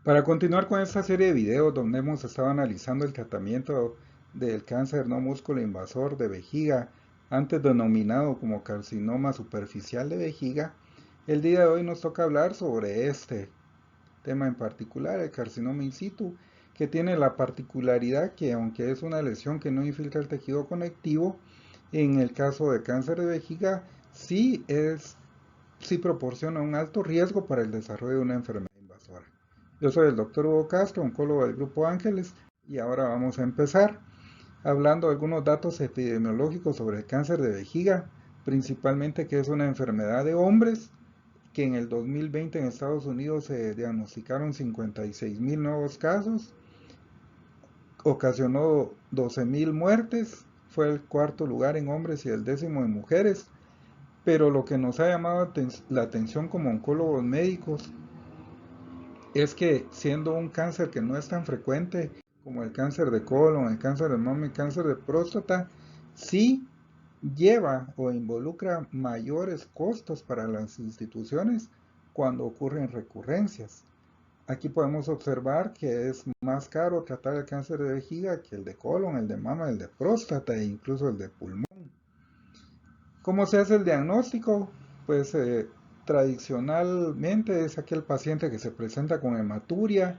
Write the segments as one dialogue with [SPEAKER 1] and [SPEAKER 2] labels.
[SPEAKER 1] Para continuar con esta serie de videos donde hemos estado analizando el tratamiento del cáncer no músculo invasor de vejiga, antes denominado como carcinoma superficial de vejiga, el día de hoy nos toca hablar sobre este tema en particular, el carcinoma in situ, que tiene la particularidad que aunque es una lesión que no infiltra el tejido conectivo, en el caso de cáncer de vejiga sí proporciona un alto riesgo para el desarrollo de una enfermedad invasora. Yo soy el doctor Hugo Castro, oncólogo del Grupo Ángeles, y ahora vamos a empezar hablando de algunos datos epidemiológicos sobre el cáncer de vejiga, principalmente que es una enfermedad de hombres, que en el 2020 en Estados Unidos se diagnosticaron 56.000 nuevos casos, ocasionó 12.000 muertes, fue el cuarto lugar en hombres y el décimo en mujeres, pero lo que nos ha llamado la atención como oncólogos médicos es que siendo un cáncer que no es tan frecuente como el cáncer de colon, el cáncer de mama y el cáncer de próstata, sí lleva o involucra mayores costos para las instituciones cuando ocurren recurrencias. Aquí podemos observar que es más caro tratar el cáncer de vejiga que el de colon, el de mama, el de próstata e incluso el de pulmón. ¿Cómo se hace el diagnóstico? Pues tradicionalmente es aquel paciente que se presenta con hematuria,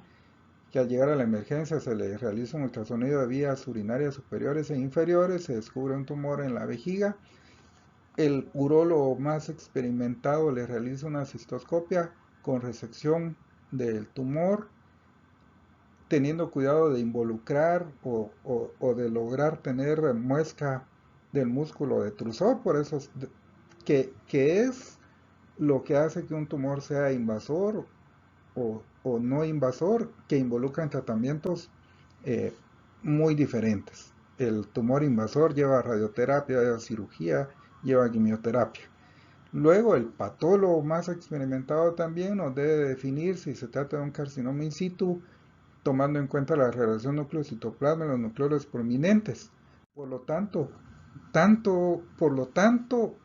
[SPEAKER 1] que al llegar a la emergencia se le realiza un ultrasonido de vías urinarias superiores e inferiores, se descubre un tumor en la vejiga. El urólogo más experimentado le realiza una cistoscopia con resección del tumor, teniendo cuidado de involucrar o de lograr tener muestra del músculo detrusor, por eso que es lo que hace que un tumor sea invasor o no invasor, que involucran tratamientos eh, muy diferentes. El tumor invasor lleva radioterapia, lleva cirugía, lleva quimioterapia. Luego, el patólogo más experimentado también nos debe definir si se trata de un carcinoma in situ, tomando en cuenta la relación núcleo-citoplasma y los nucleoles prominentes. Por lo tanto, por lo tanto,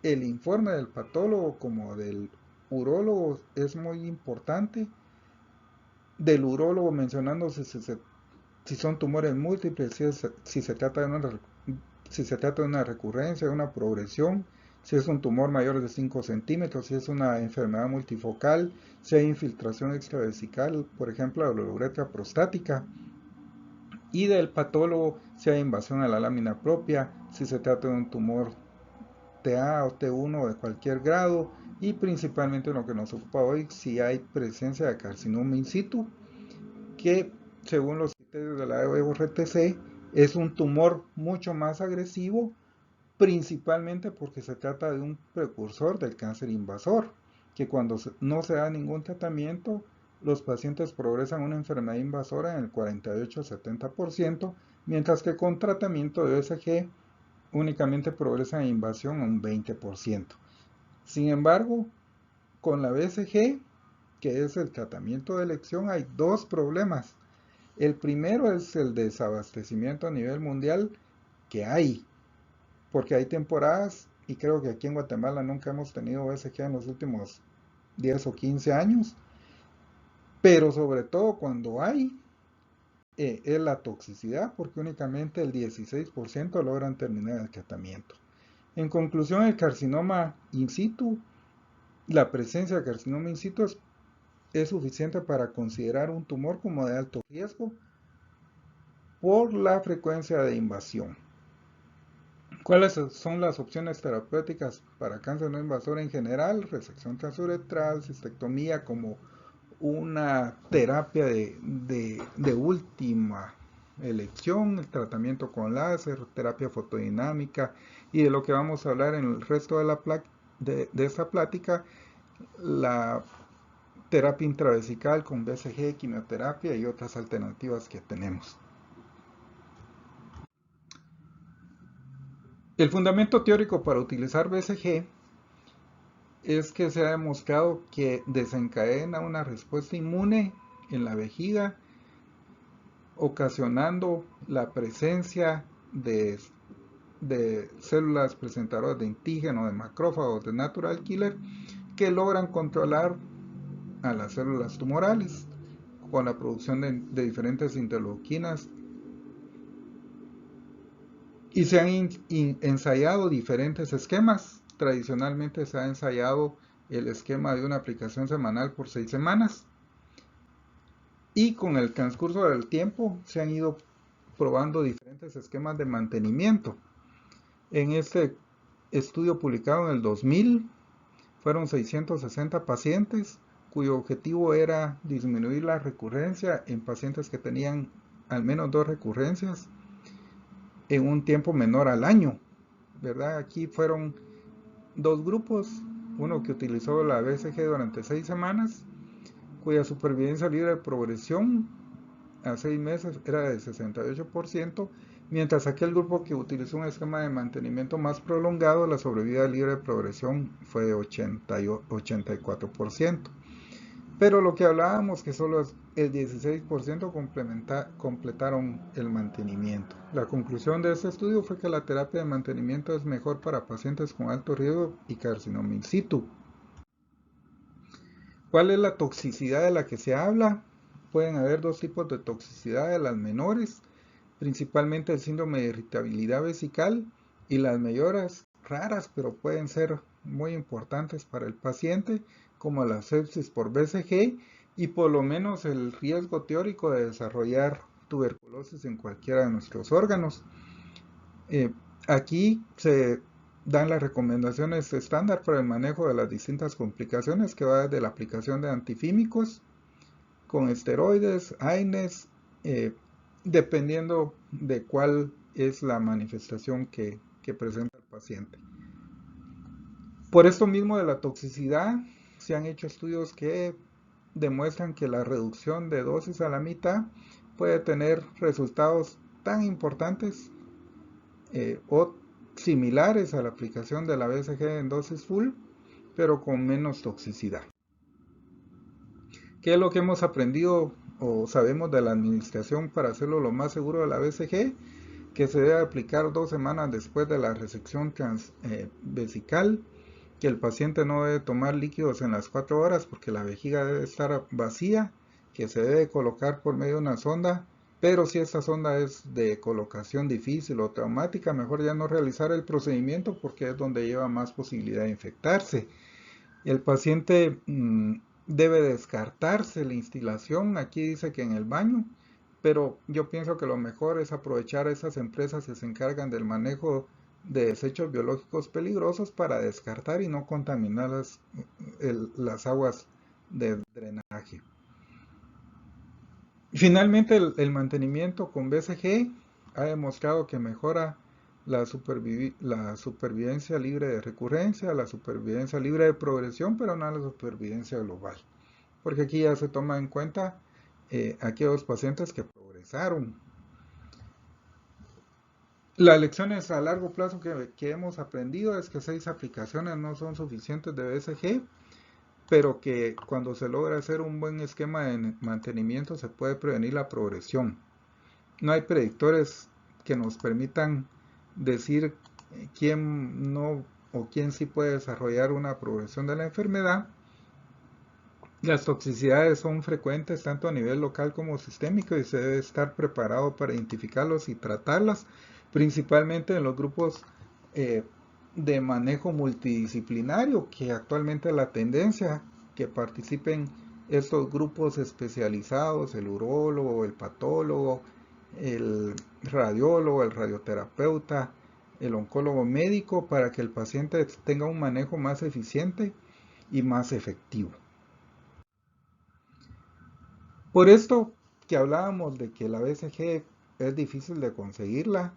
[SPEAKER 1] el informe del patólogo como del urólogo es muy importante. Del urólogo mencionando si son tumores múltiples, si se trata de una recurrencia, de una progresión, si es un tumor mayor de 5 centímetros, si es una enfermedad multifocal, si hay infiltración extravesical, por ejemplo, la uretra prostática, y del patólogo si hay invasión a la lámina propia, si se trata de un tumor TA o T1 de cualquier grado, y principalmente lo que nos ocupa hoy, si hay presencia de carcinoma in situ, que según los criterios de la EORTC es un tumor mucho más agresivo, principalmente porque se trata de un precursor del cáncer invasor, que cuando no se da ningún tratamiento, los pacientes progresan a una enfermedad invasora en el 48-70%, mientras que con tratamiento de OSG únicamente progresan a invasión un 20%. Sin embargo, con la BCG, que es el tratamiento de elección, hay dos problemas. El primero es el desabastecimiento a nivel mundial que hay, porque hay temporadas, y creo que aquí en Guatemala nunca hemos tenido BCG en los últimos 10 o 15 años, pero sobre todo cuando hay, es la toxicidad, porque únicamente el 16% logran terminar el tratamiento. En conclusión, el carcinoma in situ, la presencia de carcinoma in situ es suficiente para considerar un tumor como de alto riesgo por la frecuencia de invasión. ¿Cuáles son las opciones terapéuticas para cáncer no invasor en general? Resección transuretral, cistectomía como una terapia de última elección, el tratamiento con láser, terapia fotodinámica, y de lo que vamos a hablar en el resto de esta plática, la terapia intravesical con BCG, quimioterapia y otras alternativas que tenemos. El fundamento teórico para utilizar BCG es que se ha demostrado que desencadena una respuesta inmune en la vejiga, ocasionando la presencia de células presentadoras de antígeno, de macrófagos, de natural killer, que logran controlar a las células tumorales. con la producción de diferentes interleuquinas, y se han ensayado diferentes esquemas. Tradicionalmente se ha ensayado el esquema de una aplicación semanal por 6 semanas, y con el transcurso del tiempo se han ido probando diferentes esquemas de mantenimiento. En este estudio publicado en el 2000 fueron 660 pacientes cuyo objetivo era disminuir la recurrencia en pacientes que tenían al menos 2 recurrencias en un tiempo menor al año, ¿verdad? Aquí fueron 2 grupos, uno que utilizó la BCG durante 6 semanas, cuya supervivencia libre de progresión a 6 meses era de 68%, mientras aquel grupo que utilizó un esquema de mantenimiento más prolongado, la sobrevida libre de progresión fue de 84%. Pero lo que hablábamos, que solo el 16% completaron el mantenimiento. La conclusión de este estudio fue que la terapia de mantenimiento es mejor para pacientes con alto riesgo y carcinoma in situ. ¿Cuál es la toxicidad de la que se habla? Pueden haber 2 tipos de toxicidad de las menores, principalmente el síndrome de irritabilidad vesical, y las mayores raras, pero pueden ser muy importantes para el paciente, como la sepsis por BCG y por lo menos el riesgo teórico de desarrollar tuberculosis en cualquiera de nuestros órganos. Aquí se dan las recomendaciones estándar para el manejo de las distintas complicaciones, que va desde la aplicación de antifímicos con esteroides, AINES, dependiendo de cuál es la manifestación que presenta el paciente. Por esto mismo de la toxicidad, se han hecho estudios que demuestran que la reducción de dosis a la mitad puede tener resultados tan importantes o similares a la aplicación de la BCG en dosis full, pero con menos toxicidad. ¿Qué es lo que hemos aprendido o sabemos de la administración para hacerlo lo más seguro de la BCG? Que se debe aplicar 2 semanas después de la resección transvesical, que el paciente no debe tomar líquidos en las 4 horas porque la vejiga debe estar vacía, que se debe colocar por medio de una sonda, pero si esta sonda es de colocación difícil o traumática, mejor ya no realizar el procedimiento porque es donde lleva más posibilidad de infectarse. El paciente debe descartarse la instilación, aquí dice que en el baño, pero yo pienso que lo mejor es aprovechar a esas empresas que se encargan del manejo de desechos biológicos peligrosos para descartar y no contaminar las aguas de drenaje. Finalmente, el mantenimiento con BCG ha demostrado que mejora la supervivencia libre de recurrencia, la supervivencia libre de progresión, pero no la supervivencia global, porque aquí ya se toma en cuenta aquellos pacientes que progresaron. Las lecciones a largo plazo que hemos aprendido es que 6 aplicaciones no son suficientes de BCG, pero que cuando se logra hacer un buen esquema de mantenimiento se puede prevenir la progresión. No hay predictores que nos permitan decir quién no o quién sí puede desarrollar una progresión de la enfermedad. Las toxicidades son frecuentes tanto a nivel local como sistémico y se debe estar preparado para identificarlos y tratarlas, principalmente en los grupos de manejo multidisciplinario, que actualmente es la tendencia que participen estos grupos especializados, el urólogo, el patólogo, el radiólogo, el radioterapeuta, el oncólogo médico, para que el paciente tenga un manejo más eficiente y más efectivo. Por esto que hablábamos de que la BCG es difícil de conseguirla,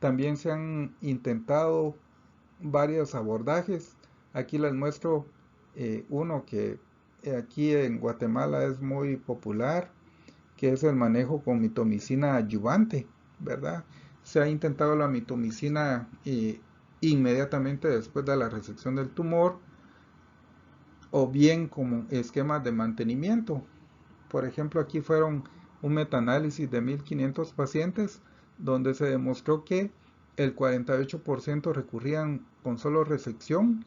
[SPEAKER 1] también se han intentado varios abordajes. Aquí les muestro uno que aquí en Guatemala es muy popular, que es el manejo con mitomicina adyuvante, ¿verdad? Se ha intentado la mitomicina inmediatamente después de la resección del tumor, o bien como esquemas de mantenimiento. Por ejemplo, aquí fueron un metaanálisis de 1500 pacientes donde se demostró que el 48% recurrían con solo resección,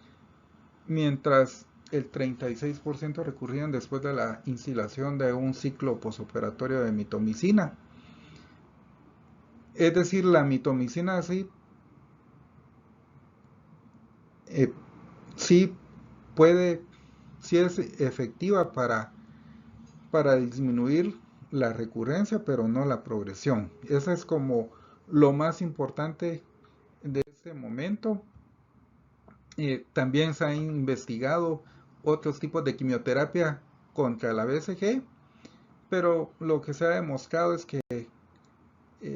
[SPEAKER 1] mientras el 36% recurrían después de la instilación de un ciclo posoperatorio de mitomicina. Es decir, la mitomicina eh, sí puede, sí es efectiva para disminuir la recurrencia, pero no la progresión. Eso es como lo más importante de este momento. También se han investigado otros tipos de quimioterapia contra la BCG, pero lo que se ha demostrado es que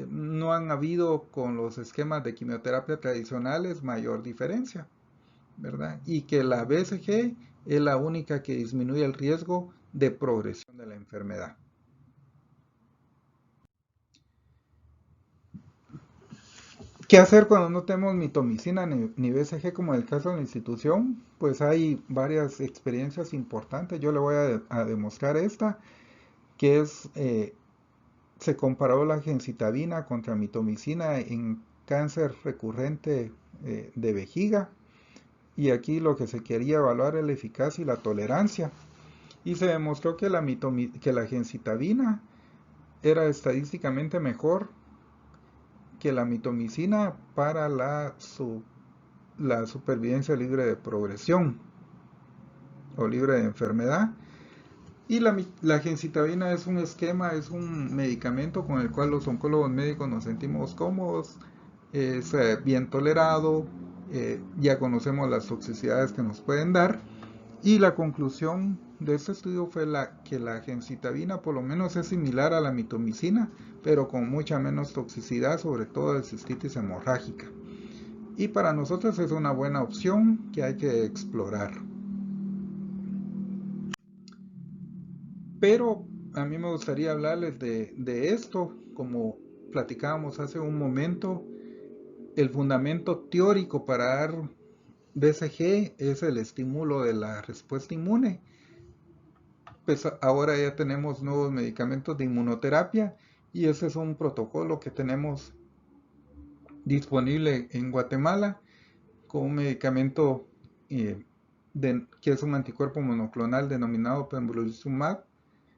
[SPEAKER 1] no han habido con los esquemas de quimioterapia tradicionales mayor diferencia, ¿verdad? Y que la BCG es la única que disminuye el riesgo de progresión de la enfermedad. ¿Qué hacer cuando no tenemos mitomicina ni BCG como en el caso de la institución? Pues hay varias experiencias importantes. Yo le voy a demostrar esta, que es, se comparó la gencitabina contra mitomicina en cáncer recurrente de vejiga. Y aquí lo que se quería evaluar es la eficacia y la tolerancia. Y se demostró que la gencitabina era estadísticamente mejor que la mitomicina para la supervivencia libre de progresión o libre de enfermedad. Y la gencitabina es un esquema, es un medicamento con el cual los oncólogos médicos nos sentimos cómodos, es bien tolerado, ya conocemos las toxicidades que nos pueden dar. Y la conclusión de este estudio fue que la gencitabina por lo menos es similar a la mitomicina, pero con mucha menos toxicidad, sobre todo de cistitis hemorrágica. Y para nosotros es una buena opción que hay que explorar. Pero a mí me gustaría hablarles de esto, como platicábamos hace un momento, el fundamento teórico para dar BCG es el estímulo de la respuesta inmune. Pues ahora ya tenemos nuevos medicamentos de inmunoterapia y ese es un protocolo que tenemos disponible en Guatemala con un medicamento que es un anticuerpo monoclonal denominado pembrolizumab,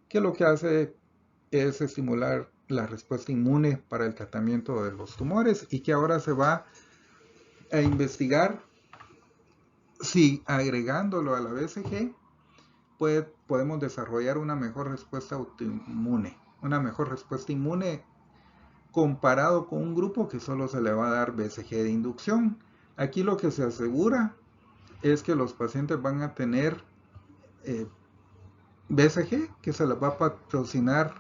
[SPEAKER 1] que lo que hace es estimular la respuesta inmune para el tratamiento de los tumores y que ahora se va a investigar si agregándolo a la BCG podemos desarrollar una mejor respuesta autoinmune, una mejor respuesta inmune comparado con un grupo que solo se le va a dar BCG de inducción. Aquí lo que se asegura es que los pacientes van a tener BCG, que se les va a patrocinar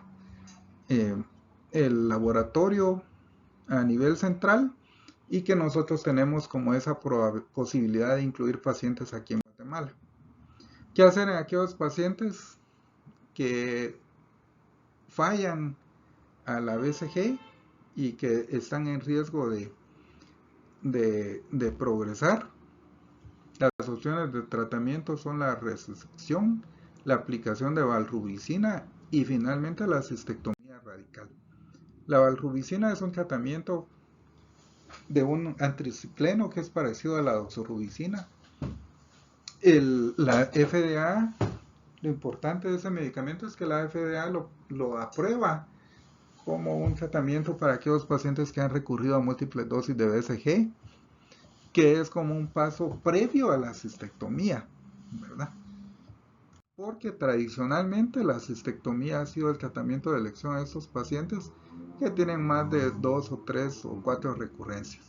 [SPEAKER 1] el laboratorio a nivel central y que nosotros tenemos como esa posibilidad de incluir pacientes aquí en Guatemala. ¿Qué hacer en aquellos pacientes que fallan a la BCG y que están en riesgo de progresar? Las opciones de tratamiento son la resección, la aplicación de valrubicina y finalmente la cistectomía radical. La valrubicina es un tratamiento de un antricicleno que es parecido a la doxorubicina. La FDA, lo importante de ese medicamento es que la FDA lo aprueba como un tratamiento para aquellos pacientes que han recurrido a múltiples dosis de BCG, que es como un paso previo a la cistectomía, ¿verdad? Porque tradicionalmente la cistectomía ha sido el tratamiento de elección a estos pacientes que tienen más de 2 o 3 o 4 recurrencias.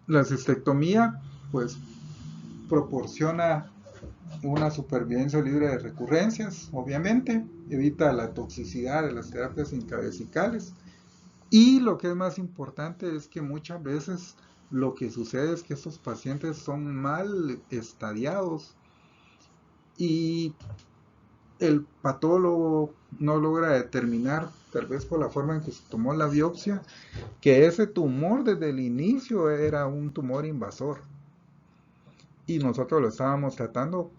[SPEAKER 1] La cistectomía, pues, proporciona una supervivencia libre de recurrencias, obviamente, evita la toxicidad de las terapias intravesicales y lo que es más importante es que muchas veces lo que sucede es que estos pacientes son mal estadiados y el patólogo no logra determinar, tal vez por la forma en que se tomó la biopsia, que ese tumor desde el inicio era un tumor invasor y nosotros lo estábamos tratando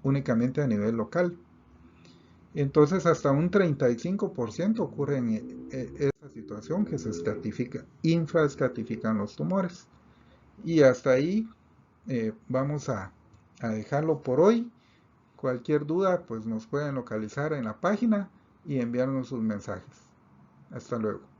[SPEAKER 1] únicamente a nivel local. Entonces hasta un 35% ocurre en esa situación que se infraestratifican los tumores. Y hasta ahí vamos a a dejarlo por hoy. Cualquier duda, pues nos pueden localizar en la página y enviarnos sus mensajes. Hasta luego.